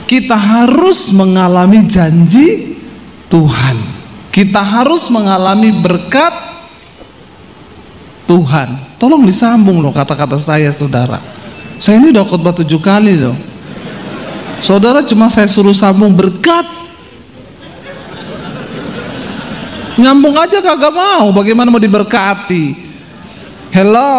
kita harus mengalami janji Tuhan. Kita harus mengalami berkat Tuhan. Tolong disambung loh kata-kata saya, saudara. Saya ini udah khotbah 7 kali loh. Saudara cuma saya suruh sambung berkat. Nyambung aja kagak mau. Bagaimana mau diberkati? Hello?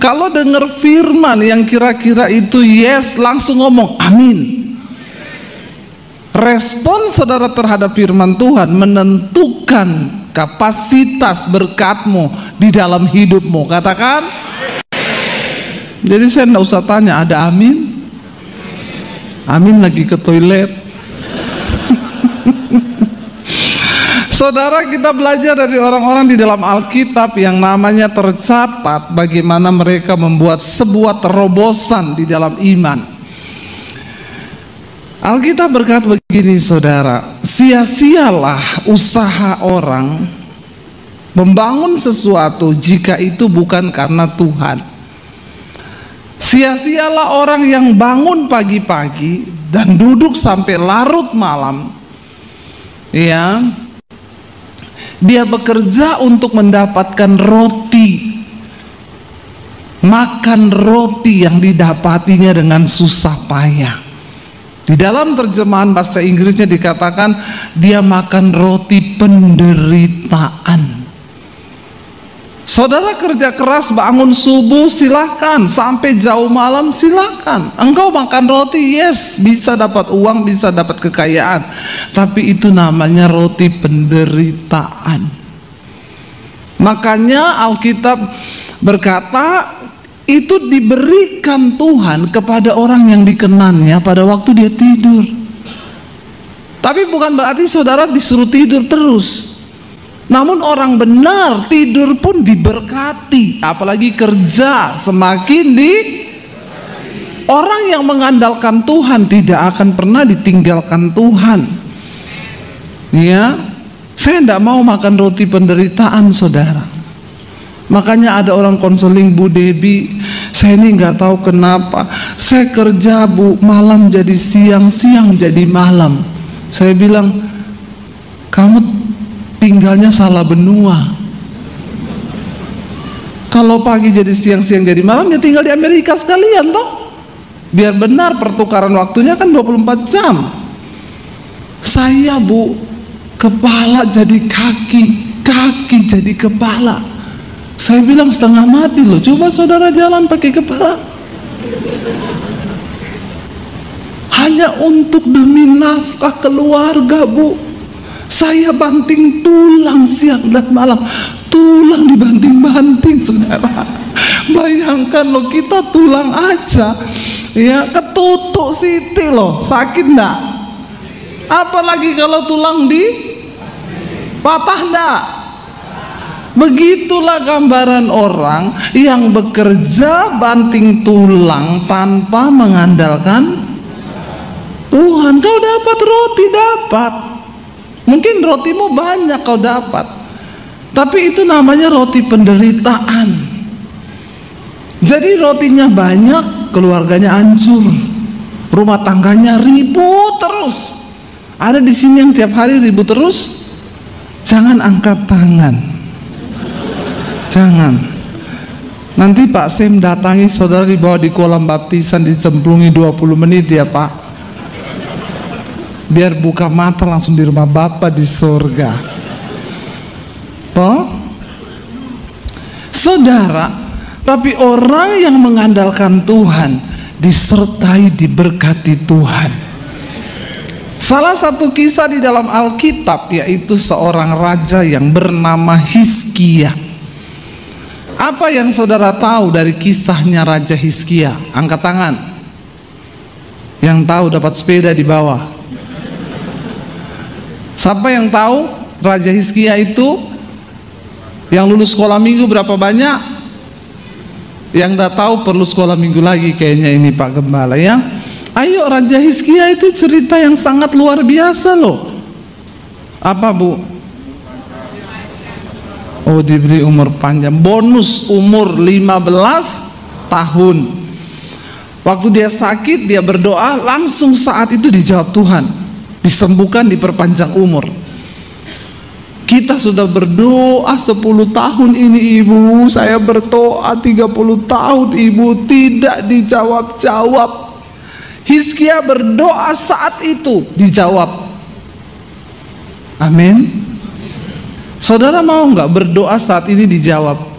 Kalau dengar firman yang kira-kira itu yes, langsung ngomong amin. Respon saudara terhadap firman Tuhan menentukan kapasitas berkatmu di dalam hidupmu. Katakan. Jadi saya tidak usah tanya, ada amin? Amin lagi ke toilet. Saudara, kita belajar dari orang-orang di dalam Alkitab yang namanya tercatat bagaimana mereka membuat sebuah terobosan di dalam iman. Alkitab berkata begini, saudara, sia-sialah usaha orang membangun sesuatu jika itu bukan karena Tuhan. Sia-sialah orang yang bangun pagi-pagi dan duduk sampai larut malam, ya. Dia bekerja untuk mendapatkan roti, makan roti yang didapatinya dengan susah payah. Di dalam terjemahan bahasa Inggrisnya dikatakan dia makan roti penderitaan. Saudara kerja keras bangun subuh silahkan, sampai jauh malam silahkan. Engkau makan roti, yes, bisa dapat uang, bisa dapat kekayaan. Tapi itu namanya roti penderitaan. Makanya Alkitab berkata itu diberikan Tuhan kepada orang yang dikenannya pada waktu dia tidur. Tapi bukan berarti saudara disuruh tidur terus. Namun orang benar tidur pun diberkati, apalagi kerja semakin orang yang mengandalkan Tuhan tidak akan pernah ditinggalkan Tuhan. Ya, saya tidak mau makan roti penderitaan, saudara. Makanya ada orang konseling, Bu Debi, saya ini nggak tahu kenapa saya kerja Bu, malam jadi siang, siang jadi malam. Saya bilang, kamu tinggalnya salah benua. Kalau pagi jadi siang, siang jadi malam, ya tinggal di Amerika sekalian toh. Biar benar pertukaran waktunya kan 24 jam. Saya Bu, kepala jadi kaki, kaki jadi kepala. Saya bilang setengah mati loh. Coba saudara jalan pakai kepala. Hanya untuk demi nafkah keluarga Bu. Saya banting tulang siang dan malam, tulang dibanting-banting, saudara. Bayangkan loh, kita tulang aja, ya ketutuk siti loh, sakit enggak? Apalagi kalau tulang di patah enggak? Begitulah gambaran orang yang bekerja banting tulang tanpa mengandalkan Tuhan. Kau dapat roti, dapat. Mungkin rotimu banyak kau dapat, tapi itu namanya roti penderitaan. Jadi rotinya banyak, keluarganya hancur, rumah tangganya ribut terus. Ada di sini yang tiap hari ribut terus? Jangan angkat tangan. Jangan. Nanti Pak Sem datangi saudara, dibawa di kolam baptisan, dicemplungi 20 menit ya Pak. Biar buka mata langsung di rumah Bapa di surga. Toh? Saudara, tapi orang yang mengandalkan Tuhan disertai diberkati Tuhan. Salah satu kisah di dalam Alkitab yaitu seorang raja yang bernama Hizkia. Apa yang saudara tahu dari kisahnya Raja Hizkia? Angkat tangan. Yang tahu dapat sepeda di bawah. Siapa yang tahu Raja Hizkia itu yang lulus sekolah minggu berapa banyak? Yang tidak tahu perlu sekolah minggu lagi kayaknya ini Pak Gembala ya. Ayo, Raja Hizkia itu cerita yang sangat luar biasa loh. Apa Bu? Oh, diberi umur panjang, bonus umur 15 tahun. Waktu dia sakit, dia berdoa, langsung saat itu dijawab Tuhan, disembuhkan, diperpanjang umur. Kita sudah berdoa 10 tahun ini ibu, saya berdoa 30 tahun ibu, tidak dijawab-jawab. Hizkia berdoa saat itu dijawab. Amin. Saudara mau nggak berdoa saat ini dijawab?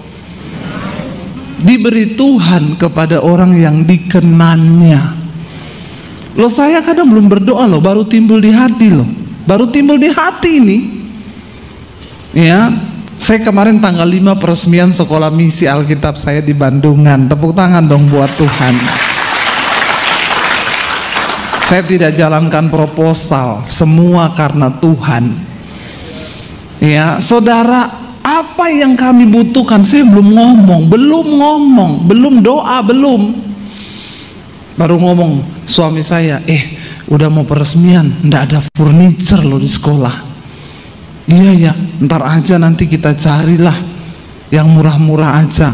Diberi Tuhan kepada orang yang dikenannya. Loh, saya kadang belum berdoa loh, baru timbul di hati loh, baru timbul di hati ini. Ya, saya kemarin tanggal 5 peresmian sekolah misi Alkitab saya di Bandungan. Tepuk tangan dong buat Tuhan. Saya tidak jalankan proposal, semua karena Tuhan. Ya, saudara, apa yang kami butuhkan, saya belum ngomong, belum doa, belum. Baru ngomong suami saya, udah mau peresmian, ndak ada furniture loh di sekolah. Iya ya, ntar aja nanti kita carilah yang murah-murah aja.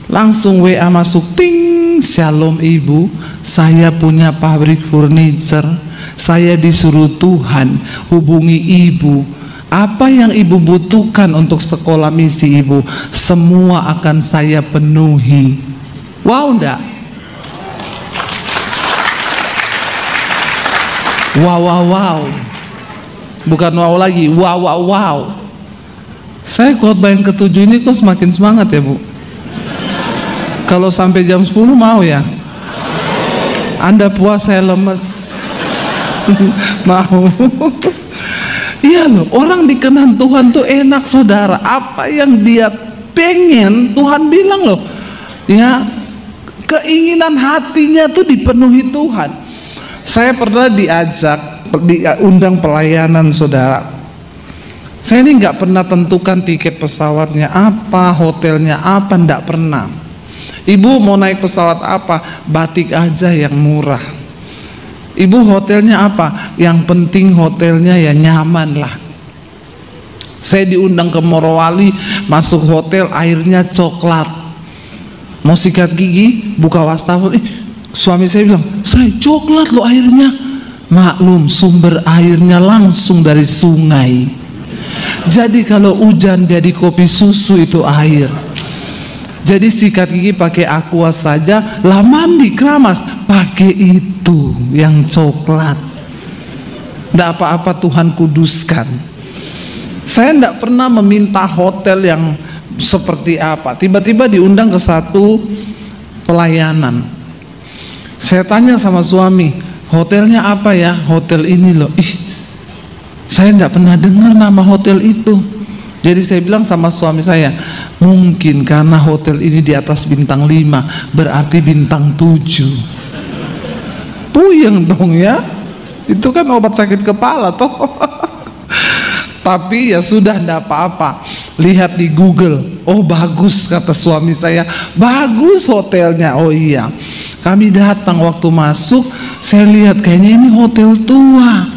Langsung WA masuk, ting, shalom ibu, saya punya pabrik furniture, saya disuruh Tuhan hubungi ibu. Apa yang ibu butuhkan untuk sekolah misi ibu, semua akan saya penuhi. Wow, enggak? Wow. Bukan wow lagi, wow. Saya khotbah yang ke-7 ini kok semakin semangat ya bu. Kalau sampai jam 10 mau ya? Anda puas, saya lemes. Mau. Iya loh, orang dikenan Tuhan tuh enak saudara. Apa yang dia pengen, Tuhan bilang loh, ya, keinginan hatinya tuh dipenuhi Tuhan. Saya pernah diundang pelayanan saudara. Saya ini nggak pernah tentukan tiket pesawatnya apa, hotelnya apa, nggak pernah. Ibu mau naik pesawat apa? Batik aja yang murah. Ibu hotelnya apa? Yang penting hotelnya ya nyaman lah. Saya diundang ke Morowali, masuk hotel airnya coklat. Mau sikat gigi, buka wastafel, suami saya bilang, saya coklat loh airnya. Maklum, sumber airnya langsung dari sungai. Jadi kalau hujan jadi kopi susu itu air. Jadi sikat gigi pakai aqua saja, lah mandi keramas pakai itu yang coklat. Tidak apa-apa, Tuhan kuduskan. Saya tidak pernah meminta hotel yang seperti apa. Tiba-tiba diundang ke satu pelayanan. Saya tanya sama suami, hotelnya apa ya? Hotel ini loh. Saya tidak pernah dengar nama hotel itu. Jadi saya bilang sama suami saya, mungkin karena hotel ini di atas bintang 5, berarti bintang 7. Puyeng dong ya. Itu kan obat sakit kepala toh. Tapi ya sudah, enggak apa-apa. Lihat di Google. Oh bagus, kata suami saya. Bagus hotelnya. Oh iya. Kami datang, waktu masuk saya lihat kayaknya ini hotel tua.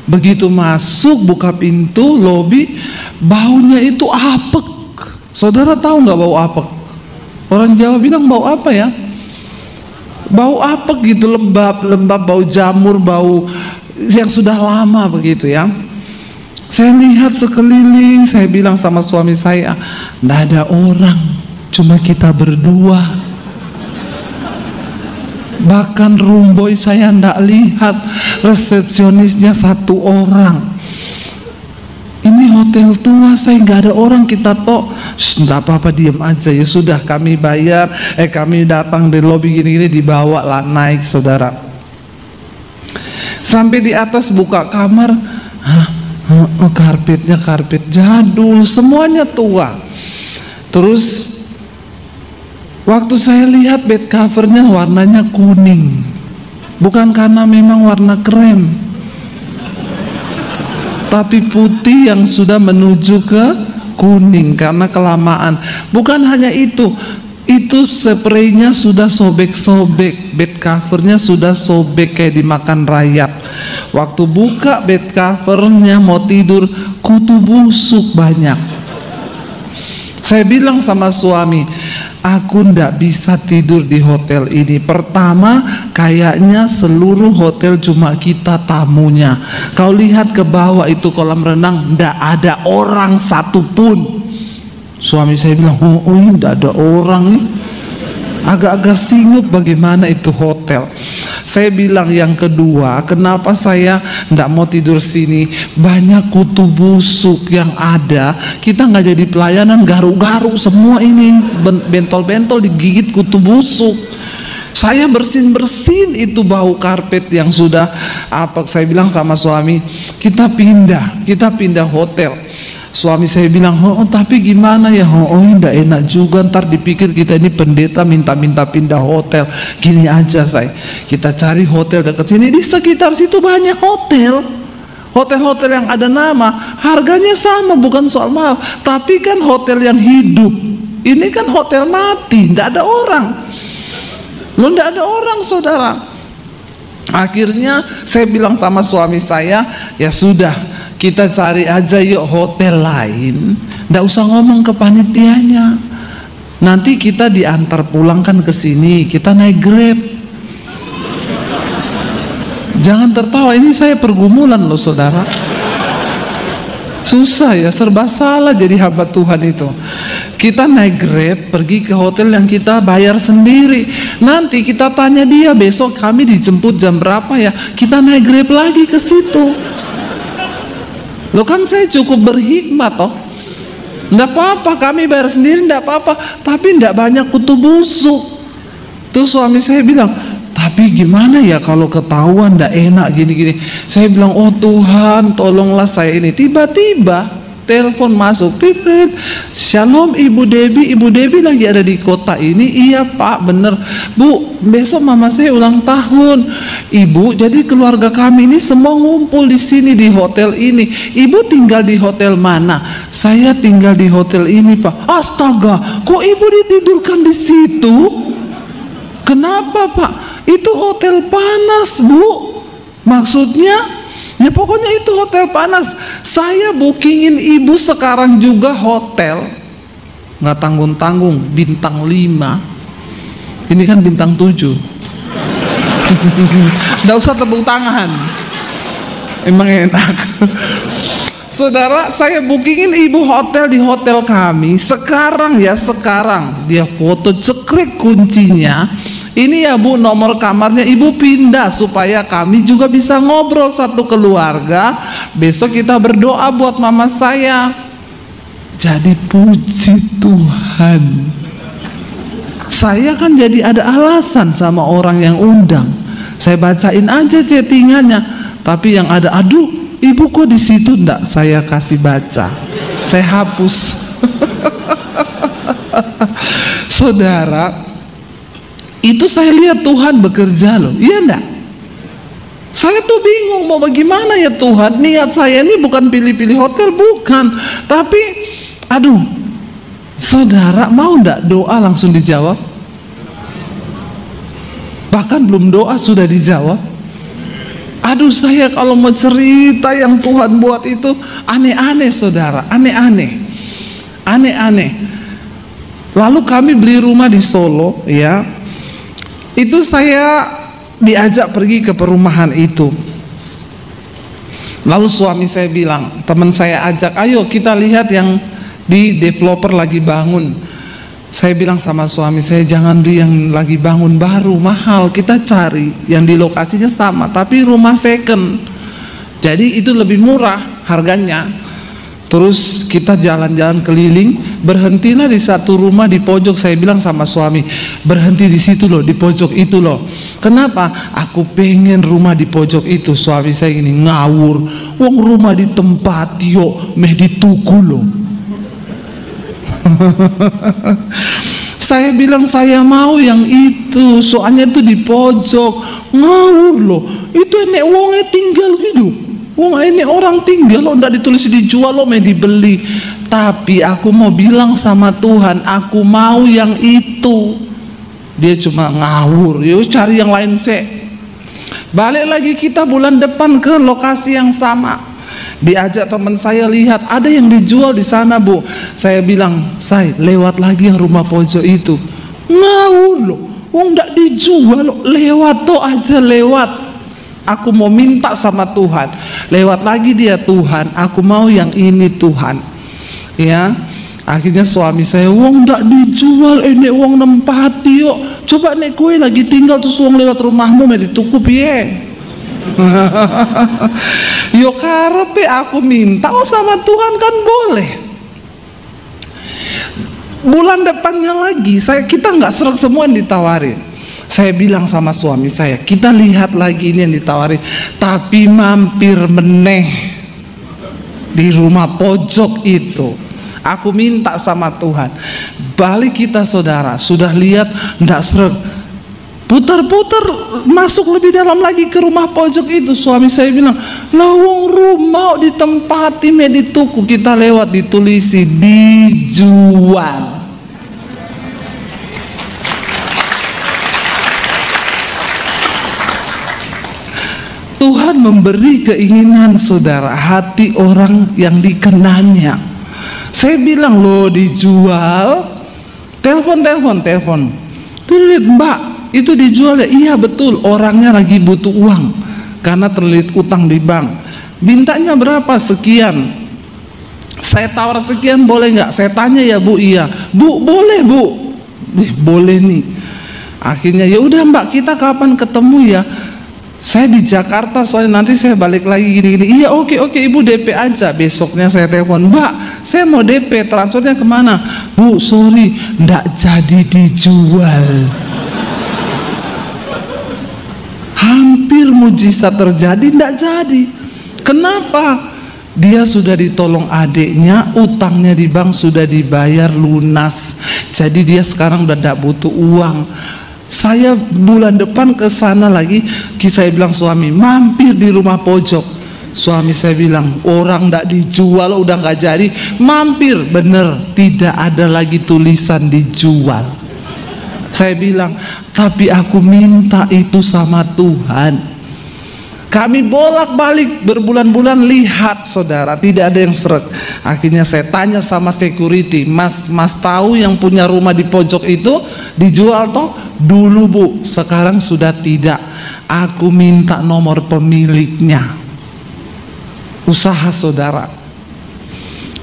Begitu masuk, buka pintu lobi, baunya itu apek. Saudara tahu nggak bau apek? Orang Jawa bilang bau apa ya? Bau apek gitu, lembab, bau jamur, bau yang sudah lama begitu ya. Saya lihat sekeliling, saya bilang sama suami saya, nggak ada orang, cuma kita berdua. Bahkan room boy saya ndak lihat, resepsionisnya 1 orang. Ini hotel tua, saya nggak ada orang, kita toh ndak apa-apa, diem aja ya sudah, kami bayar, kami datang di lobi gini-gini, dibawa lah naik saudara. Sampai di atas buka kamar, karpetnya karpet jadul, semuanya tua. Terus waktu saya lihat bed covernya warnanya kuning, bukan karena memang warna krem, tapi putih yang sudah menuju ke kuning karena kelamaan. Bukan hanya itu spraynya sudah sobek-sobek, bed covernya sudah sobek kayak dimakan rayap. Waktu buka bed covernya mau tidur, kutu busuk banyak. Saya bilang sama suami, aku ndak bisa tidur di hotel ini. Pertama, kayaknya seluruh hotel cuma kita tamunya. Kau lihat ke bawah itu kolam renang, ndak ada orang satupun. Suami saya bilang, oh ini ndak ada orang nih. Agak-agak singgup bagaimana itu hotel. Saya bilang yang kedua, kenapa saya ndak mau tidur sini? Banyak kutu busuk yang ada. Kita nggak jadi pelayanan, garuk-garuk semua ini, bentol-bentol digigit kutu busuk. Saya bersin-bersin itu bau karpet yang sudah apa? Saya bilang sama suami, kita pindah hotel. Suami saya bilang, oh tapi gimana ya, enggak enak juga, ntar dipikir kita ini pendeta minta-minta pindah hotel. Gini aja kita cari hotel dekat sini, di sekitar situ banyak hotel yang ada nama, harganya sama, bukan soal mahal, tapi kan hotel yang hidup. Ini kan hotel mati, nggak ada orang. Nggak ada orang, saudara. Akhirnya saya bilang sama suami saya, ya sudah, kita cari aja yuk hotel lain. Nggak usah ngomong ke panitianya. Nanti kita diantar pulang kan ke sini, kita naik Grab. Jangan tertawa, ini saya pergumulan loh saudara. Susah ya, serba salah jadi hamba Tuhan itu. Kita naik Grab pergi ke hotel yang kita bayar sendiri. Nanti kita tanya dia, besok kami dijemput jam berapa ya, kita naik Grab lagi ke situ. Loh kan saya cukup berhikmat toh. Nggak apa-apa, kami bayar sendiri nggak apa-apa, tapi nggak banyak kutu busuk. Terus suami saya bilang, tapi gimana ya kalau ketahuan nggak enak gini-gini. Saya bilang, oh Tuhan tolonglah saya ini. Tiba-tiba telepon masuk, titrit, Shalom Ibu Debbie lagi ada di kota ini. Iya Pak, bener Bu, besok mama saya ulang tahun. Ibu, jadi keluarga kami ini semua ngumpul di sini di hotel ini. Ibu tinggal di hotel mana? Saya tinggal di hotel ini Pak. Astaga, kok Ibu ditidurkan di situ? Kenapa Pak? Itu hotel panas Bu. Maksudnya? Ya pokoknya itu hotel panas. Saya bookingin Ibu sekarang juga hotel, nggak tanggung-tanggung, bintang 5. Ini kan bintang 7. Nggak usah tepuk tangan, emang enak. Saudara, saya bookingin Ibu hotel di hotel kami. Sekarang dia foto cekrek kuncinya. Ini ya Bu, nomor kamarnya, Ibu pindah supaya kami juga bisa ngobrol satu keluarga. Besok kita berdoa buat mama saya. Jadi puji Tuhan, saya kan jadi ada alasan sama orang yang undang. Saya bacain aja chattingannya, tapi yang ada, aduh Ibu kok di situ, enggak saya kasih baca, saya hapus. Saudara, itu saya lihat Tuhan bekerja loh, iya enggak? Saya tuh bingung mau bagaimana ya Tuhan. Niat saya ini bukan pilih-pilih hotel, bukan. Tapi aduh, saudara mau enggak doa langsung dijawab? Bahkan belum doa sudah dijawab. Aduh, saya kalau mau cerita yang Tuhan buat itu aneh-aneh saudara, aneh-aneh. Lalu kami beli rumah di Solo ya. Itu saya diajak pergi ke perumahan itu. Lalu suami saya bilang, teman saya ajak, ayo kita lihat yang di developer lagi bangun. Saya bilang sama suami saya, jangan beli yang lagi bangun baru, mahal. Kita cari yang di lokasinya sama tapi rumah second, jadi itu lebih murah harganya. Terus kita jalan-jalan keliling, berhentilah di satu rumah di pojok. Saya bilang sama suami, berhenti di situ loh, di pojok itu loh. Kenapa? Aku pengen rumah di pojok itu. Suami saya gini, ngawur, wong rumah di tempat yo meh dituku loh. Saya bilang saya mau yang itu, soalnya itu di pojok. Ngawur loh, itu enek wongnya tinggal gitu. Wong ini orang tinggal lo, ndak ditulis dijual lo, main dibeli. Tapi aku mau bilang sama Tuhan, aku mau yang itu. Dia cuma ngawur, yuk cari yang lain sih. Balik lagi kita bulan depan ke lokasi yang sama. Diajak teman saya, lihat ada yang dijual di sana Bu. Saya bilang, saya lewat lagi yang rumah pojok itu. Ngawur loh, wong ndak dijual loh, lewat tuh aja lewat. Aku mau minta sama Tuhan, lewat lagi dia, Tuhan aku mau yang ini Tuhan. Ya, akhirnya suami saya, wong ndak dijual, ini wong nempati yuk. Coba nek kue lagi tinggal terus wong lewat rumahmu mau ditukup ya. Yo karepe aku minta sama Tuhan kan boleh. Bulan depannya lagi kita nggak serak semua yang ditawarin. Saya bilang sama suami saya, kita lihat lagi ini yang ditawarin, tapi mampir meneh di rumah pojok itu. Aku minta sama Tuhan, balik kita saudara, sudah lihat ndak serak, putar-putar masuk lebih dalam lagi ke rumah pojok itu. Suami saya bilang, lawang rumah ditempati dituku, kita lewat ditulisi dijual. Tuhan memberi keinginan saudara, hati orang yang dikenanya. Saya bilang loh dijual, telepon. Mbak, itu dijual ya? Iya betul, orangnya lagi butuh uang karena terlilit utang di bank. Mintanya berapa? Sekian. Saya tawar sekian, boleh nggak? Saya tanya ya Bu, iya. Bu, boleh Bu. Boleh nih. Akhirnya ya udah Mbak, kita kapan ketemu ya? Saya di Jakarta soalnya nanti saya balik lagi gini-gini. Iya oke Ibu DP aja. Besoknya saya telepon, Mbak saya mau DP, transfernya kemana? Bu sorry, ndak jadi dijual. Hampir mujizat terjadi, ndak jadi. Kenapa? Dia sudah ditolong adiknya, utangnya di bank sudah dibayar lunas. Jadi dia sekarang udah ndak butuh uang. Saya bulan depan ke sana lagi, saya bilang suami, mampir di rumah pojok. Suami saya bilang, orang ndak dijual udah nggak jadi, mampir. Bener, tidak ada lagi tulisan dijual. Saya bilang, tapi aku minta itu sama Tuhan. Kami bolak-balik berbulan-bulan, lihat saudara, tidak ada yang seret. Akhirnya saya tanya sama security, mas tahu yang punya rumah di pojok itu dijual toh? Dulu Bu, sekarang sudah tidak. Aku minta nomor pemiliknya. Usaha saudara,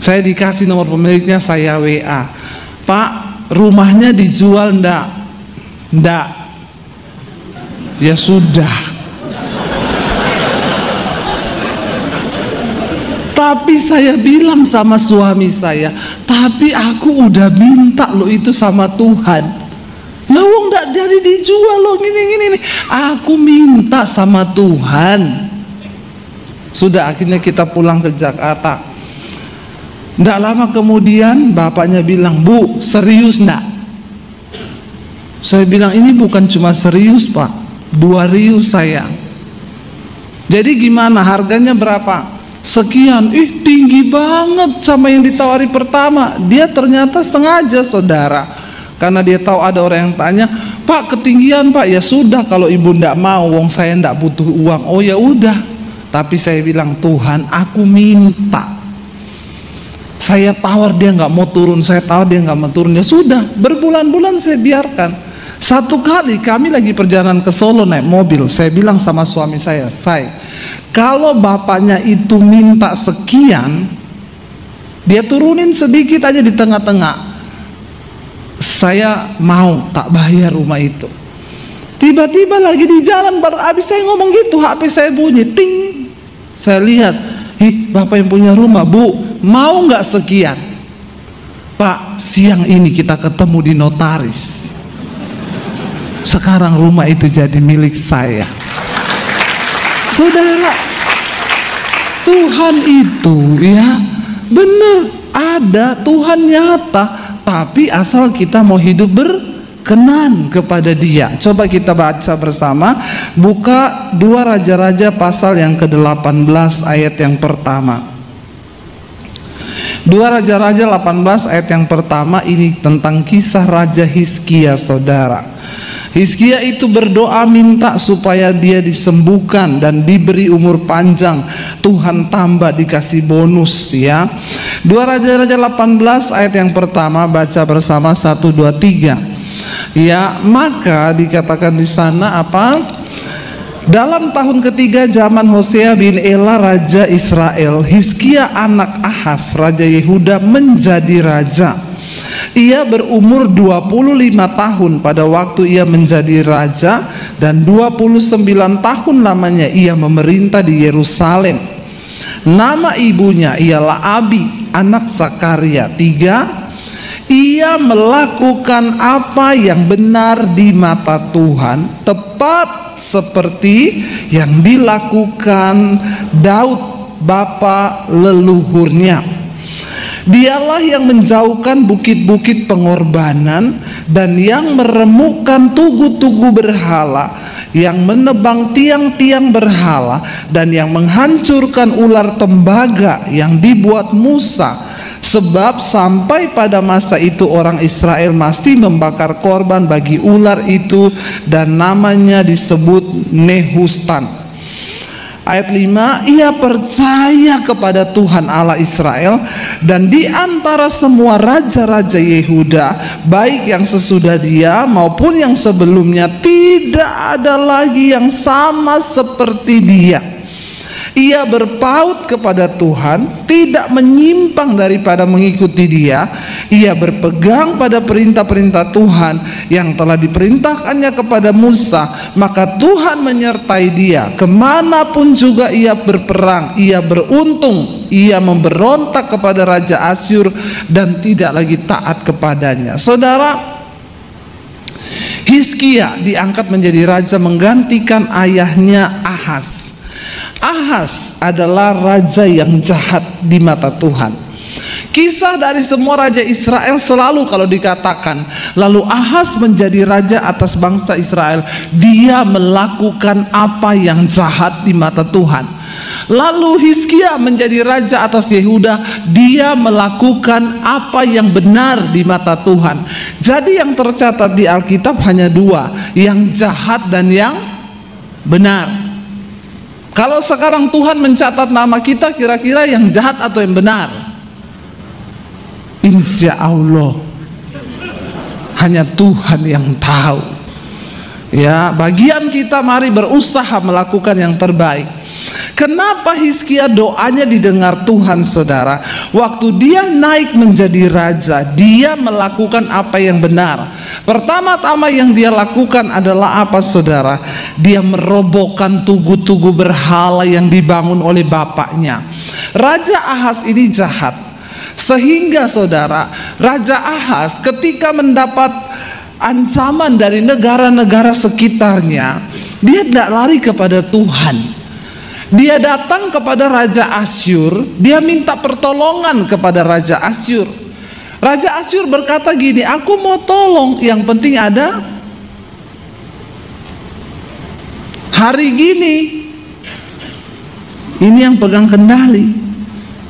saya dikasih nomor pemiliknya, saya WA, Pak rumahnya dijual ndak? Ndak. Ya sudah. Tapi saya bilang sama suami saya, tapi aku udah minta lo itu sama Tuhan. Lawang ndak jadi dijual lo gini. Aku minta sama Tuhan. Sudah akhirnya kita pulang ke Jakarta. Ndak lama kemudian bapaknya bilang, Bu serius ndak? Saya bilang ini bukan cuma serius Pak, 2 rius sayang. Jadi gimana, harganya berapa? Sekian. Tinggi banget sama yang ditawari pertama. Dia ternyata sengaja saudara, karena dia tahu ada orang yang tanya, Pak ketinggian Pak. Ya sudah, kalau ibu ndak mau, wong saya ndak butuh uang. Oh ya udah. Tapi saya bilang, Tuhan aku minta. Saya tawar dia nggak mau turun, saya tawar dia nggak mau turun. Ya sudah, berbulan-bulan saya biarkan. Satu kali kami lagi perjalanan ke Solo naik mobil, saya bilang sama suami saya, kalau bapaknya itu minta sekian, dia turunin sedikit aja di tengah-tengah, saya mau tak bayar rumah itu. Tiba-tiba lagi di jalan, baru habis saya ngomong gitu, HP saya bunyi, ting. Saya lihat, bapak yang punya rumah, Bu, mau nggak sekian? Pak, siang ini kita ketemu di notaris. Sekarang rumah itu jadi milik saya. Saudara, Tuhan itu ya benar ada, Tuhan nyata. Tapi asal kita mau hidup berkenan kepada Dia. Coba kita baca bersama, buka 2 Raja-Raja pasal yang ke-18 ayat yang pertama. 2 Raja-Raja 18 ayat yang pertama ini tentang kisah Raja Hizkia, saudara. Hizkia itu berdoa minta supaya dia disembuhkan dan diberi umur panjang. Tuhan tambah, dikasih bonus ya. 2 Raja-Raja 18 ayat yang pertama, baca bersama 1, 2, 3. Ya, maka dikatakan di sana apa? Dalam tahun ketiga zaman Hosea bin Ela raja Israel, Hizkia anak Ahaz raja Yehuda menjadi raja. Ia berumur 25 tahun pada waktu ia menjadi raja, dan 29 tahun lamanya ia memerintah di Yerusalem. Nama ibunya ialah Abi, anak Zakaria. 3. Ia melakukan apa yang benar di mata Tuhan, tepat seperti yang dilakukan Daud bapa leluhurnya. Dialah yang menjauhkan bukit-bukit pengorbanan dan yang meremukkan tugu-tugu berhala, yang menebang tiang-tiang berhala, dan yang menghancurkan ular tembaga yang dibuat Musa. Sebab sampai pada masa itu orang Israel masih membakar korban bagi ular itu, dan namanya disebut Nehustan. Ayat 5, ia percaya kepada Tuhan Allah Israel, dan di antara semua raja-raja Yehuda, baik yang sesudah dia maupun yang sebelumnya, tidak ada lagi yang sama seperti dia. Ia berpaut kepada Tuhan, tidak menyimpang daripada mengikuti dia. Ia berpegang pada perintah-perintah Tuhan yang telah diperintahkannya kepada Musa. Maka Tuhan menyertai dia kemanapun juga ia berperang. Ia beruntung. Ia memberontak kepada Raja Asyur dan tidak lagi taat kepadanya. Saudara, Hizkia diangkat menjadi raja menggantikan ayahnya Ahaz. Ahaz adalah raja yang jahat di mata Tuhan. Kisah dari semua raja Israel selalu kalau dikatakan, lalu Ahaz menjadi raja atas bangsa Israel, dia melakukan apa yang jahat di mata Tuhan. Lalu Hizkia menjadi raja atas Yehuda, dia melakukan apa yang benar di mata Tuhan. Jadi yang tercatat di Alkitab hanya 2, yang jahat dan yang benar. Kalau sekarang Tuhan mencatat nama kita, kira-kira yang jahat atau yang benar? Insya Allah hanya Tuhan yang tahu. Ya, bagian kita mari berusaha melakukan yang terbaik. Kenapa Hizkia doanya didengar Tuhan, saudara? Waktu dia naik menjadi raja, dia melakukan apa yang benar. Pertama-tama yang dia lakukan adalah apa, saudara? Dia merobohkan tugu-tugu berhala yang dibangun oleh bapaknya. Raja Ahaz ini jahat, sehingga saudara, Raja Ahaz ketika mendapat ancaman dari negara-negara sekitarnya, dia tidak lari kepada Tuhan. Dia datang kepada Raja Asyur, dia minta pertolongan kepada Raja Asyur. Raja Asyur berkata gini, aku mau tolong, yang penting ada hari gini, ini yang pegang kendali.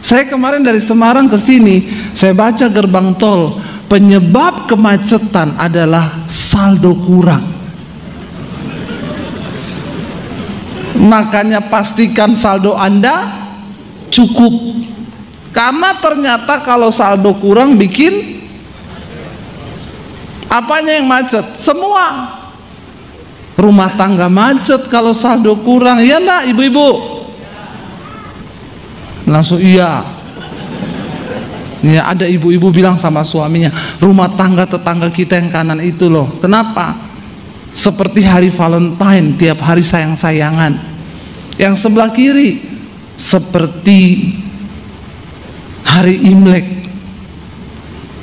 Saya kemarin dari Semarang ke sini, saya baca gerbang tol, penyebab kemacetan adalah saldo kurang. Makanya pastikan saldo Anda cukup, karena ternyata kalau saldo kurang bikin apanya yang macet? Semua rumah tangga macet kalau saldo kurang. Ya enggak ibu-ibu? Langsung iya. Ya, ada ibu-ibu bilang sama suaminya, rumah tangga tetangga kita yang kanan itu loh, kenapa? Seperti hari Valentine, tiap hari sayang-sayangan. Yang sebelah kiri seperti hari Imlek,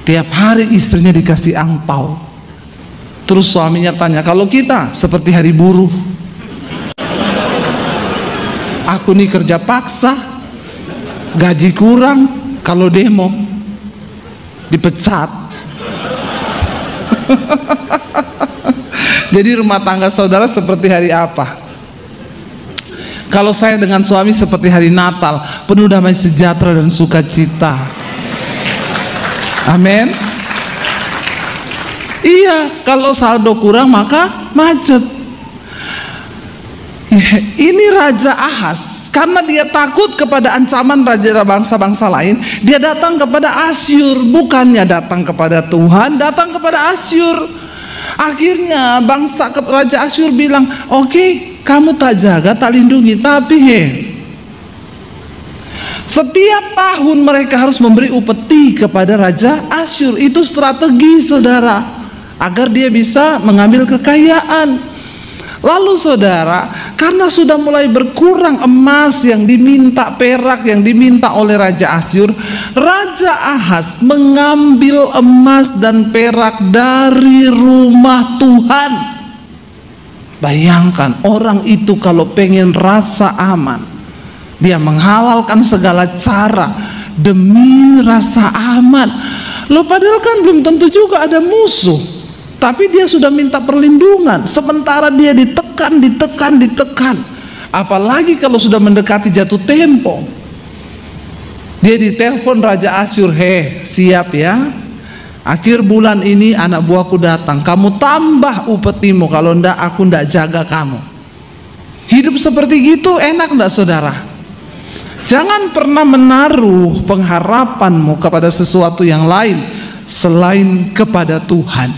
tiap hari istrinya dikasih angpau. Terus suaminya tanya, kalau kita seperti hari buruh. Aku nih kerja paksa, gaji kurang, kalau demo dipecat. Jadi rumah tangga saudara seperti hari apa? Kalau saya dengan suami seperti hari Natal, penuh damai sejahtera dan sukacita. Amin. Iya, kalau saldo kurang maka macet. Ini Raja Ahaz, karena dia takut kepada ancaman raja bangsa-bangsa lain, dia datang kepada Asyur, bukannya datang kepada Tuhan, datang kepada Asyur. Akhirnya Raja Asyur bilang, oke, kamu tak jaga, tak lindungi, tapi setiap tahun mereka harus memberi upeti kepada Raja Asyur. Itu strategi, saudara, agar dia bisa mengambil kekayaan. Lalu saudara, karena sudah mulai berkurang emas yang diminta, perak yang diminta oleh Raja Asyur, Raja Ahaz mengambil emas dan perak dari rumah Tuhan. Bayangkan, orang itu kalau pengen rasa aman, dia menghalalkan segala cara demi rasa aman. Loh, padahal kan belum tentu juga ada musuh, tapi dia sudah minta perlindungan. Sementara dia ditekan. Apalagi kalau sudah mendekati jatuh tempo, dia ditelepon Raja Asyur, siap ya, akhir bulan ini anak buahku datang, kamu tambah upetimu, kalau enggak aku enggak jaga kamu. Hidup seperti gitu enak enggak, saudara? Jangan pernah menaruh pengharapanmu kepada sesuatu yang lain selain kepada Tuhan.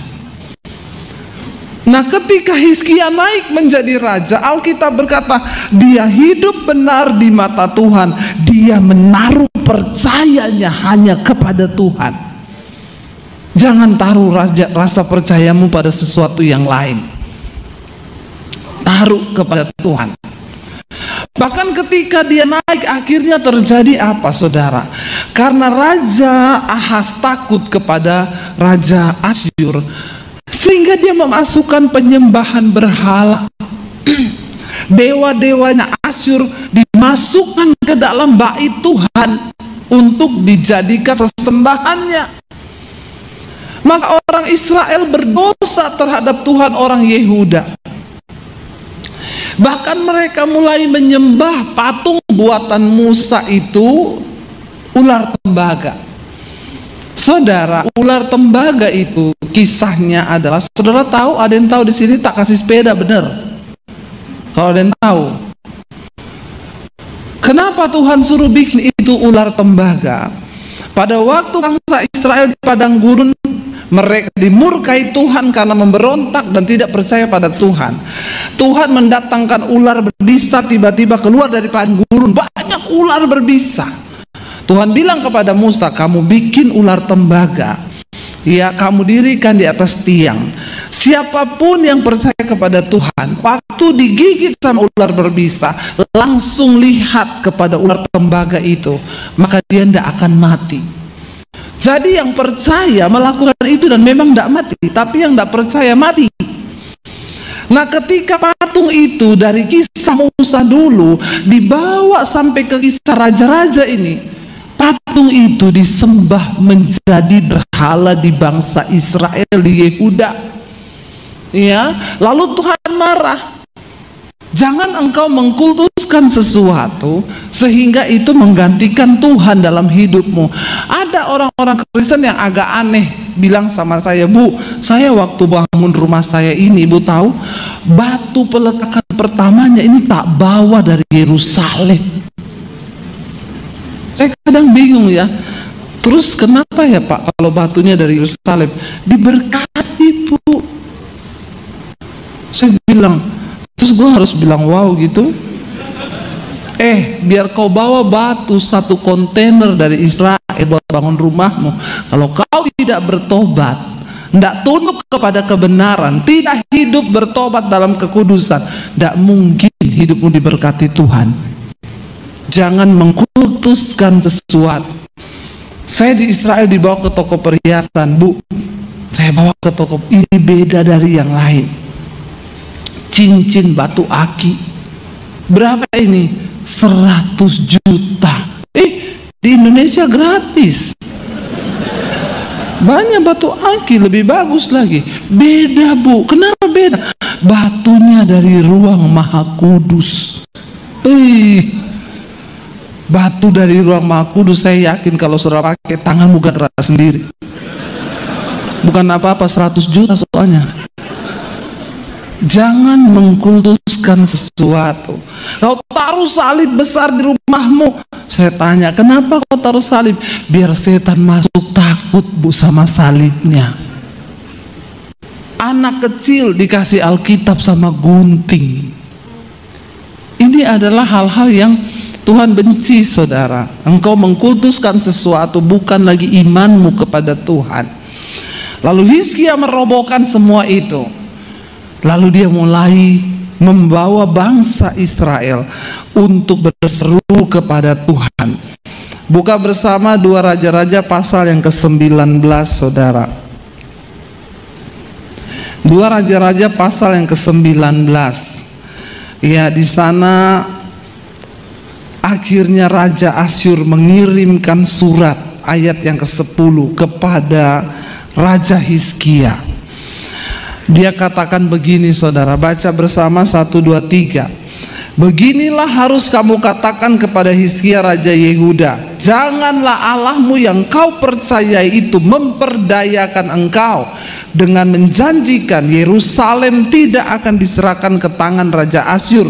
Nah, ketika Hizkia naik menjadi raja, Alkitab berkata dia hidup benar di mata Tuhan. Dia menaruh percayanya hanya kepada Tuhan. Jangan taruh rasa percayamu pada sesuatu yang lain. Taruh kepada Tuhan. Bahkan ketika dia naik, akhirnya terjadi apa, saudara? Karena Raja Ahaz takut kepada Raja Asyur, sehingga dia memasukkan penyembahan berhala. Dewa-dewanya Asyur dimasukkan ke dalam bait Tuhan untuk dijadikan sesembahannya. Maka orang Israel berdosa terhadap Tuhan orang Yehuda. Bahkan mereka mulai menyembah patung buatan Musa itu, ular tembaga. Saudara, ular tembaga itu kisahnya adalah, saudara tahu, ada yang tahu di sini tak kasih sepeda, benar? Kalau ada yang tahu, kenapa Tuhan suruh bikin itu ular tembaga? Pada waktu bangsa Israel di padang gurun, mereka dimurkai Tuhan karena memberontak dan tidak percaya pada Tuhan. Tuhan mendatangkan ular berbisa, tiba-tiba keluar dari padang gurun, banyak ular berbisa. Tuhan bilang kepada Musa, kamu bikin ular tembaga, ya, kamu dirikan di atas tiang. Siapapun yang percaya kepada Tuhan, waktu digigit sama ular berbisa, langsung lihat kepada ular tembaga itu, maka dia tidak akan mati. Jadi yang percaya melakukan itu dan memang tidak mati, tapi yang tidak percaya mati. Nah, ketika patung itu dari kisah Musa dulu dibawa sampai ke kisah raja-raja ini, patung itu disembah menjadi berhala di bangsa Israel, di Yehuda. Ya, lalu Tuhan marah. Jangan engkau mengkultuskan sesuatu sehingga itu menggantikan Tuhan dalam hidupmu. Ada orang-orang Kristen yang agak aneh bilang sama saya, Bu, saya waktu bangun rumah saya ini, Bu tahu, batu peletakan pertamanya ini tak bawa dari Yerusalem. Saya kadang bingung ya, terus kenapa ya Pak kalau batunya dari Yerusalem? Diberkati, Bu. Saya bilang, terus gue harus bilang wow gitu? Biar kau bawa batu 1 kontainer dari Israel buat bangun rumahmu, kalau kau tidak bertobat, tidak tunduk kepada kebenaran, tidak hidup bertobat dalam kekudusan, tidak mungkin hidupmu diberkati Tuhan. Jangan mengkultuskan sesuatu. Saya di Israel dibawa ke toko perhiasan, Bu, saya bawa ke toko, ini beda dari yang lain. Cincin batu aki, berapa ini? 100 juta. Di Indonesia gratis. Banyak batu aki lebih bagus lagi. Beda, Bu. Kenapa beda? Batunya dari ruang Maha Kudus. Batu dari ruang Maha Kudus, saya yakin kalau saudara pakai tanganmu gak terasa sendiri. Bukan apa-apa, 100 juta soalnya. Jangan mengkultuskan sesuatu. Kau taruh salib besar di rumahmu. Saya tanya, kenapa kau taruh salib? Biar setan masuk takut, Bu, sama salibnya. Anak kecil dikasih Alkitab sama gunting. Ini adalah hal-hal yang Tuhan benci, saudara. Engkau mengkultuskan sesuatu, bukan lagi imanmu kepada Tuhan. Lalu Hizkia merobohkan semua itu. Lalu dia mulai membawa bangsa Israel untuk berseru kepada Tuhan. Buka bersama 2 Raja-Raja pasal yang ke-19, saudara. 2 Raja-Raja pasal yang ke-19. Ya, di sana akhirnya Raja Asyur mengirimkan surat, ayat yang ke-10, kepada Raja Hizkia. Dia katakan begini, saudara, baca bersama 1, 2, 3. Beginilah harus kamu katakan kepada Hizkia Raja Yehuda, janganlah Allahmu yang kau percayai itu memperdayakan engkau dengan menjanjikan Yerusalem tidak akan diserahkan ke tangan Raja Asyur.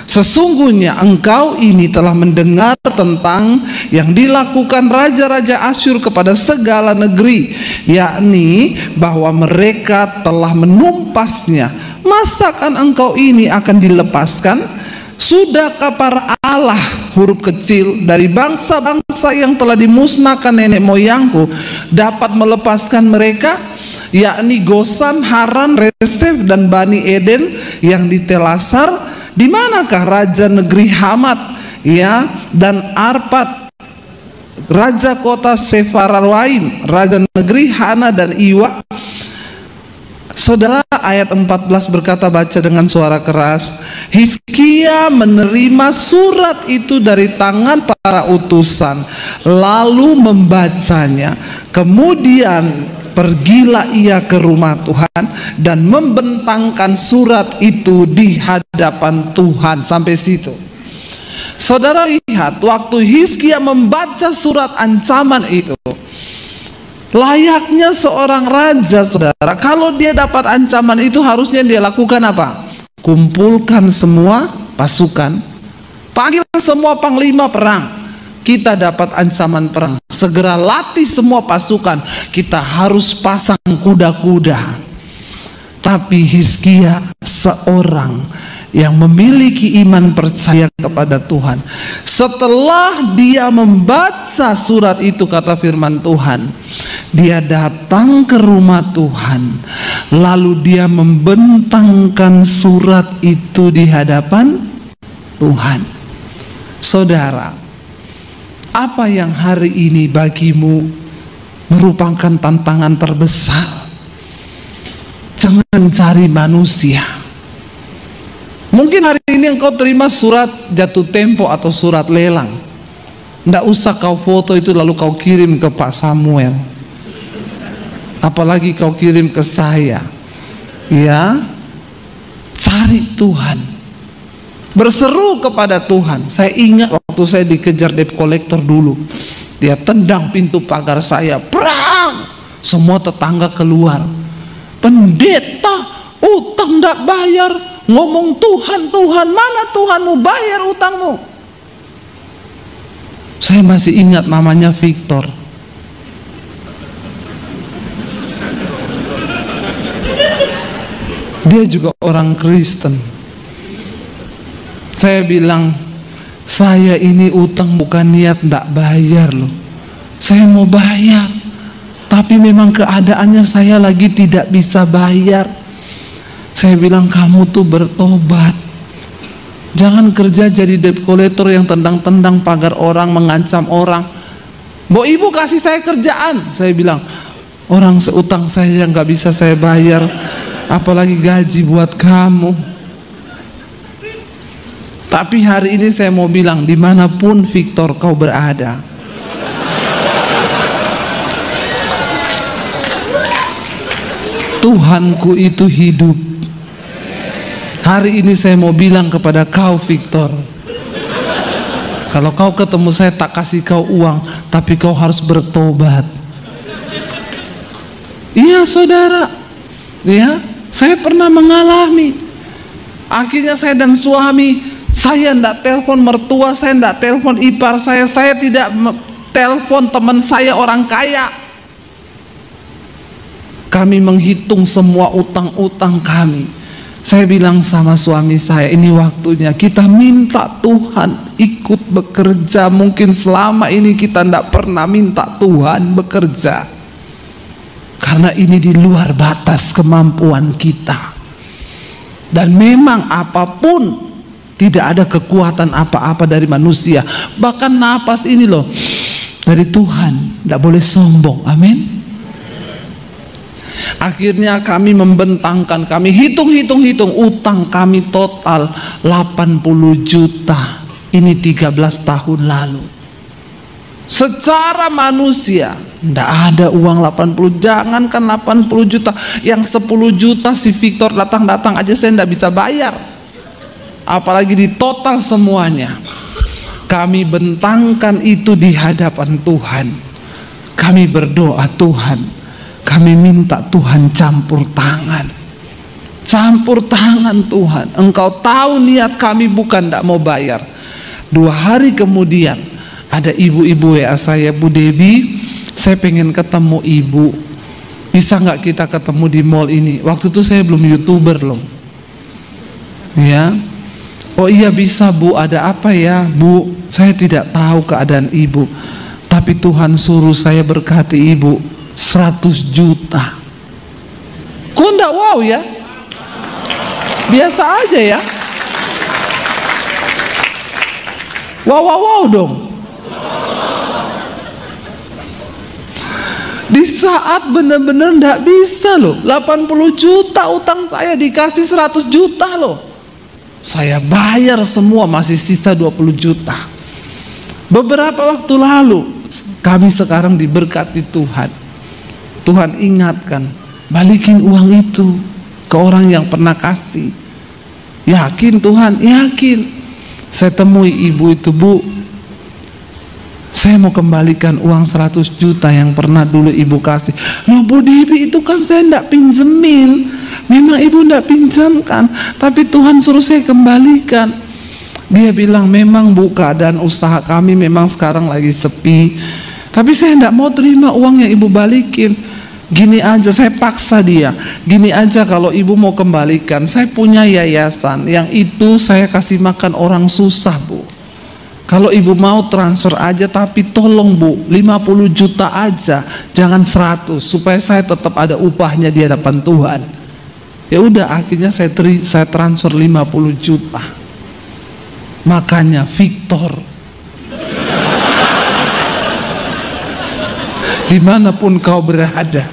Sesungguhnya engkau ini telah mendengar tentang yang dilakukan raja-raja Asyur kepada segala negeri, yakni bahwa mereka telah menumpasnya. Masakan engkau ini akan dilepaskan? Sudahkah para Allah, huruf kecil, dari bangsa-bangsa yang telah dimusnahkan nenek moyangku dapat melepaskan mereka, yakni Gosan, Haran, Resef, dan Bani Eden yang di Telasar? Di manakah raja negeri Hamat, ya, dan Arpad, raja kota Sefarwaim, raja negeri Hana dan Iwa? Saudara, ayat 14 berkata, baca dengan suara keras. Hizkia menerima surat itu dari tangan para utusan, lalu membacanya. Kemudian pergilah ia ke rumah Tuhan dan membentangkan surat itu di hadapan Tuhan. Sampai situ. Saudara lihat, waktu Hizkia membaca surat ancaman itu, layaknya seorang raja, saudara, kalau dia dapat ancaman itu harusnya dia lakukan apa? Kumpulkan semua pasukan, panggil semua panglima perang. Kita dapat ancaman perang, segera latih semua pasukan, kita harus pasang kuda-kuda. Tapi Hizkia seorang yang memiliki iman percaya kepada Tuhan. Setelah dia membaca surat itu, kata firman Tuhan, dia datang ke rumah Tuhan, lalu dia membentangkan surat itu di hadapan Tuhan. Saudara, apa yang hari ini bagimu merupakan tantangan terbesar? Jangan cari manusia. Mungkin hari ini engkau terima surat jatuh tempo atau surat lelang. Tidak usah kau foto itu lalu kau kirim ke Pak Samuel, apalagi kau kirim ke saya. Ya, cari Tuhan, berseru kepada Tuhan. Saya ingat waktu saya dikejar debt collector dulu, dia tendang pintu pagar saya, perang, semua tetangga keluar. Pendeta, utang tidak bayar, ngomong Tuhan, Tuhan, mana Tuhanmu, bayar utangmu. Saya masih ingat namanya Victor. Dia juga orang Kristen. Saya bilang, saya ini utang bukan niat tidak bayar loh. Saya mau bayar, tapi memang keadaannya saya lagi tidak bisa bayar. Saya bilang, kamu tuh bertobat. Jangan kerja jadi debt collector yang tendang-tendang pagar orang, mengancam orang. Bo, ibu kasih saya kerjaan. Saya bilang, orang seutang saya yang gak bisa saya bayar, apalagi gaji buat kamu. Tapi hari ini saya mau bilang, dimanapun Victor kau berada, Tuhanku itu hidup. Hari ini saya mau bilang kepada kau Victor, kalau kau ketemu saya tak kasih kau uang, tapi kau harus bertobat. Iya saudara, ya, saya pernah mengalami. Akhirnya saya dan suami, saya tidak telepon mertua, saya tidak telepon ipar saya tidak telepon teman saya orang kaya. Kami menghitung semua utang-utang kami. Saya bilang sama suami saya, ini waktunya kita minta Tuhan ikut bekerja. Mungkin selama ini kita tidak pernah minta Tuhan bekerja, karena ini di luar batas kemampuan kita. Dan memang apapun, tidak ada kekuatan apa-apa dari manusia. Bahkan napas ini loh, dari Tuhan, tidak boleh sombong. Amin. Akhirnya kami membentangkan, kami hitung utang kami total 80 juta. Ini 13 tahun lalu. Secara manusia tidak ada uang 80, jangankan 80 juta, yang 10 juta si Victor datang aja saya tidak bisa bayar, apalagi di total semuanya. Kami bentangkan itu di hadapan Tuhan. Kami berdoa, Tuhan, kami minta Tuhan campur tangan Tuhan. Engkau tahu niat kami bukan tidak mau bayar. 2 hari kemudian ada ibu-ibu WA saya, Bu Debbie, saya pengen ketemu ibu, bisa nggak kita ketemu di mall ini? Waktu itu saya belum YouTuber loh, ya. Oh iya bisa Bu, ada apa ya Bu? Saya tidak tahu keadaan ibu, tapi Tuhan suruh saya berkati ibu 100 juta. Kok enggak wow ya? Biasa aja ya. Wow dong. Di saat benar-benar enggak bisa loh, 80 juta utang saya dikasih 100 juta loh. Saya bayar semua, masih sisa 20 juta. Beberapa waktu lalu, kami sekarang diberkati Tuhan. Tuhan ingatkan, balikin uang itu ke orang yang pernah kasih. Yakin Tuhan? Yakin. Saya temui ibu itu, Bu, saya mau kembalikan uang 100 juta yang pernah dulu ibu kasih. Loh Bu Debbie, itu kan saya tidak pinjemin. Memang ibu tidak pinjamkan, tapi Tuhan suruh saya kembalikan. Dia bilang, memang Bu, keadaan usaha kami memang sekarang lagi sepi, tapi saya tidak mau terima uang yang ibu balikin. Gini aja, saya paksa dia, gini aja, kalau ibu mau kembalikan, saya punya yayasan yang itu saya kasih makan orang susah Bu. Kalau ibu mau transfer aja, tapi tolong Bu, 50 juta aja, jangan 100, supaya saya tetap ada upahnya di hadapan Tuhan. Ya udah, akhirnya saya transfer 50 juta. Makanya Victor, dimanapun kau berada,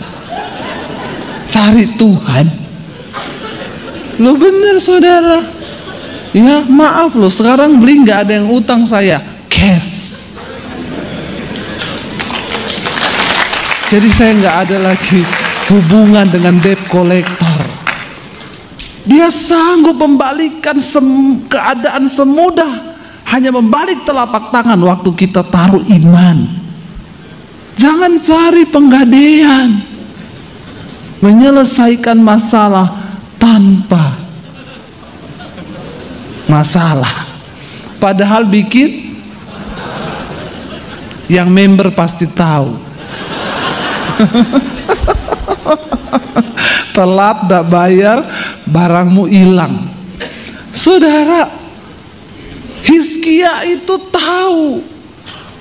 cari Tuhan. Lo bener saudara. Ya maaf loh, sekarang beli nggak ada yang utang saya, cash. Jadi saya nggak ada lagi hubungan dengan debt collector. Dia sanggup membalikan keadaan semudah, hanya membalik telapak tangan waktu kita taruh iman. Jangan cari penggadean, menyelesaikan masalah tanpa masalah, padahal bikin yang member pasti tahu. Telat tak bayar, barangmu hilang. Saudara, Hizkia itu tahu.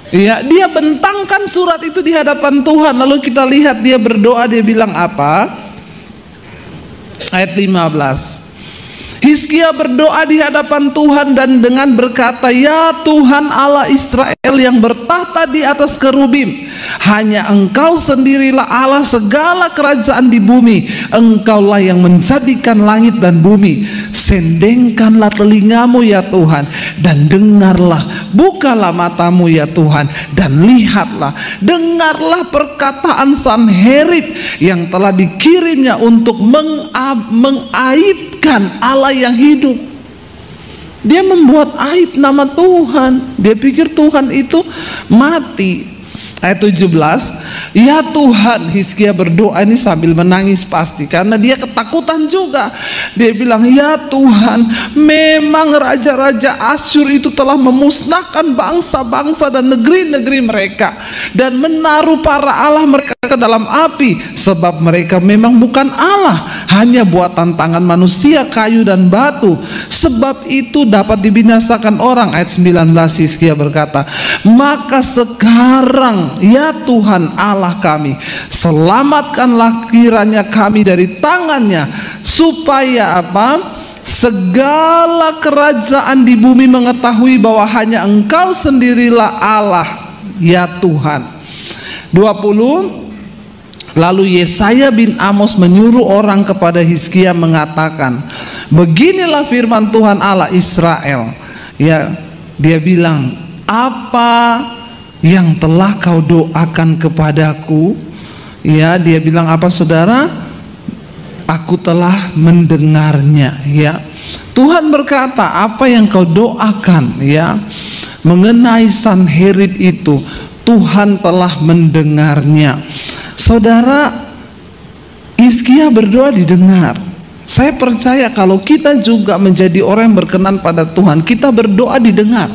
Ya, dia bentangkan surat itu di hadapan Tuhan. Lalu kita lihat dia berdoa, dia bilang apa? Ayat 15. Hizkia berdoa di hadapan Tuhan dan dengan berkata, ya Tuhan Allah Israel yang bertahta di atas kerubim, hanya Engkau sendirilah Allah segala kerajaan di bumi. Engkaulah yang menjadikan langit dan bumi. Sendengkanlah telingamu ya Tuhan, dan dengarlah, bukalah matamu ya Tuhan, dan lihatlah, dengarlah perkataan Sanherib yang telah dikirimnya untuk mengaibkan Allah yang hidup. Dia membuat aib nama Tuhan. Dia pikir Tuhan itu mati. Ayat 17, Ya Tuhan, Hizkia berdoa ini sambil menangis pasti karena dia ketakutan juga. Dia bilang, ya Tuhan, memang raja-raja Asyur itu telah memusnahkan bangsa-bangsa dan negeri-negeri mereka dan menaruh para Allah mereka ke dalam api, sebab mereka memang bukan Allah, hanya buatan tangan manusia, kayu dan batu. Sebab itu dapat dibinasakan orang. Ayat 19 Hizkia berkata, maka sekarang ya Tuhan Allah kami, selamatkanlah kiranya kami dari tangannya, supaya apa? Segala kerajaan di bumi mengetahui bahwa hanya Engkau sendirilah Allah, ya Tuhan. 20. Lalu Yesaya bin Amos menyuruh orang kepada Hizkia mengatakan, beginilah firman Tuhan Allah Israel. Ya, dia bilang, apa yang telah kau doakan kepadaku? Ya, dia bilang apa saudara? Aku telah mendengarnya. Ya, Tuhan berkata, apa yang kau doakan ya mengenai Sanherib itu, Tuhan telah mendengarnya. Saudara, Hizkia berdoa didengar. Saya percaya kalau kita juga menjadi orang yang berkenan pada Tuhan, kita berdoa didengar.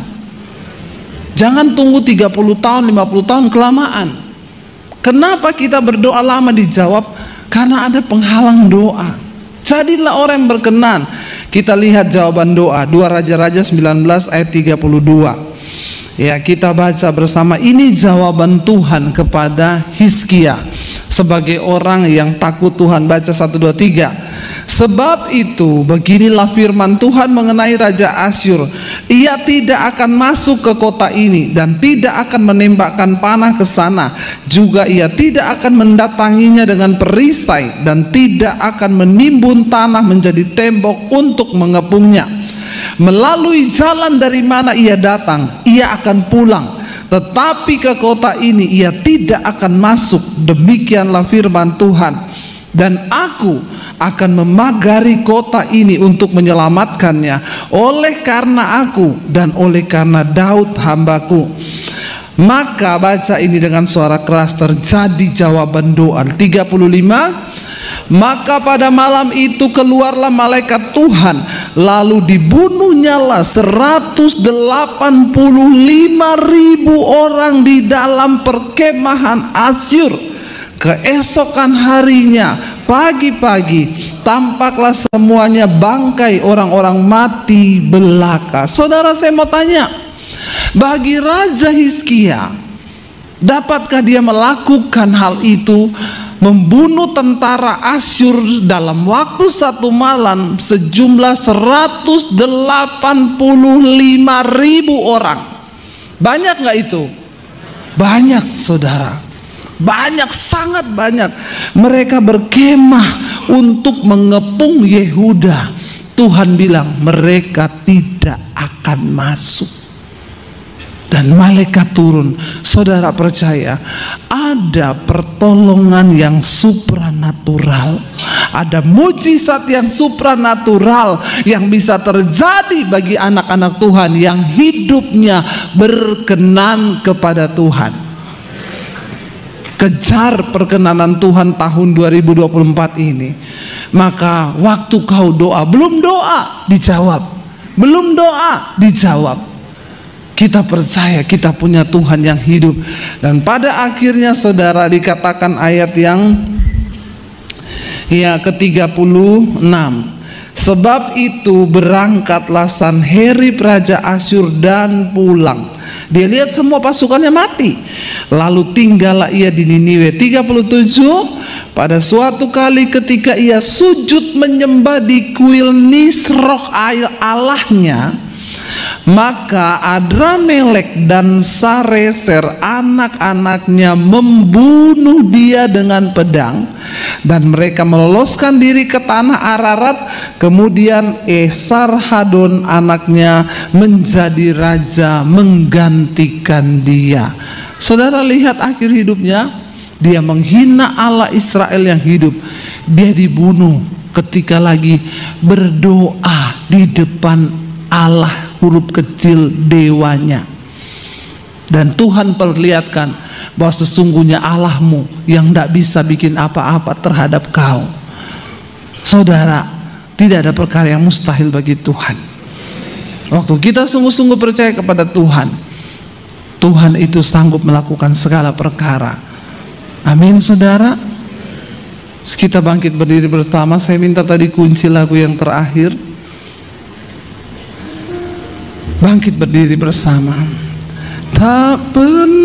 Jangan tunggu 30 tahun, 50 tahun, kelamaan. Kenapa kita berdoa lama dijawab? Karena ada penghalang doa. Jadilah orang yang berkenan. Kita lihat jawaban doa 2 Raja-Raja 19 ayat 32. Ya, kita baca bersama. Ini jawaban Tuhan kepada Hizkia sebagai orang yang takut Tuhan. Baca 1, 2, 3. Sebab itu beginilah firman Tuhan mengenai Raja Asyur, ia tidak akan masuk ke kota ini dan tidak akan menembakkan panah ke sana, juga ia tidak akan mendatanginya dengan perisai dan tidak akan menimbun tanah menjadi tembok untuk mengepungnya. Melalui jalan dari mana ia datang, ia akan pulang, tetapi ke kota ini ia tidak akan masuk. Demikianlah firman Tuhan. Dan aku akan memagari kota ini untuk menyelamatkannya, oleh karena aku dan oleh karena Daud hambaku. Maka baca ini dengan suara keras, terjadi jawaban doa. 35. Maka pada malam itu keluarlah malaikat Tuhan, lalu dibunuhnyalah 185.000 orang di dalam perkemahan Asyur. Keesokan harinya pagi-pagi tampaklah semuanya bangkai orang-orang mati belaka. Saudara, saya mau tanya, bagi Raja Hizkia, dapatkah dia melakukan hal itu, membunuh tentara Asyur dalam waktu satu malam sejumlah 185.000 orang? Banyak nggak itu? Banyak, saudara. Banyak, sangat banyak. Mereka berkemah untuk mengepung Yehuda. Tuhan bilang mereka tidak akan masuk. Dan malaikat turun. Saudara percaya, ada pertolongan yang supranatural, ada mujizat yang supranatural yang bisa terjadi bagi anak-anak Tuhan yang hidupnya berkenan kepada Tuhan. Kejar perkenanan Tuhan tahun 2024 ini. Maka waktu kau doa, belum doa dijawab, belum doa dijawab. Kita percaya kita punya Tuhan yang hidup. Dan pada akhirnya saudara, dikatakan ayat yang ke-36. Sebab itu berangkatlah Sanherib Raja Asyur dan pulang. Dia lihat semua pasukannya mati. Lalu tinggallah ia di Niniwe. 37. Pada suatu kali ketika ia sujud menyembah di kuil Nisroch Allahnya, maka Adramelek dan Sareser anak-anaknya membunuh dia dengan pedang, dan mereka meloloskan diri ke tanah Ararat. Kemudian Esarhadon anaknya menjadi raja menggantikan dia. Saudara lihat akhir hidupnya, dia menghina Allah Israel yang hidup. Dia dibunuh ketika lagi berdoa di depan Allah, huruf kecil dewanya. Dan Tuhan perlihatkan bahwa sesungguhnya Allahmu yang tidak bisa bikin apa-apa terhadap kau. Saudara, tidak ada perkara yang mustahil bagi Tuhan. Waktu kita sungguh-sungguh percaya kepada Tuhan, Tuhan itu sanggup melakukan segala perkara. Amin, saudara. Kita bangkit berdiri bersama. Saya minta tadi kunci lagu yang terakhir. Bangkit berdiri bersama. Tak pernah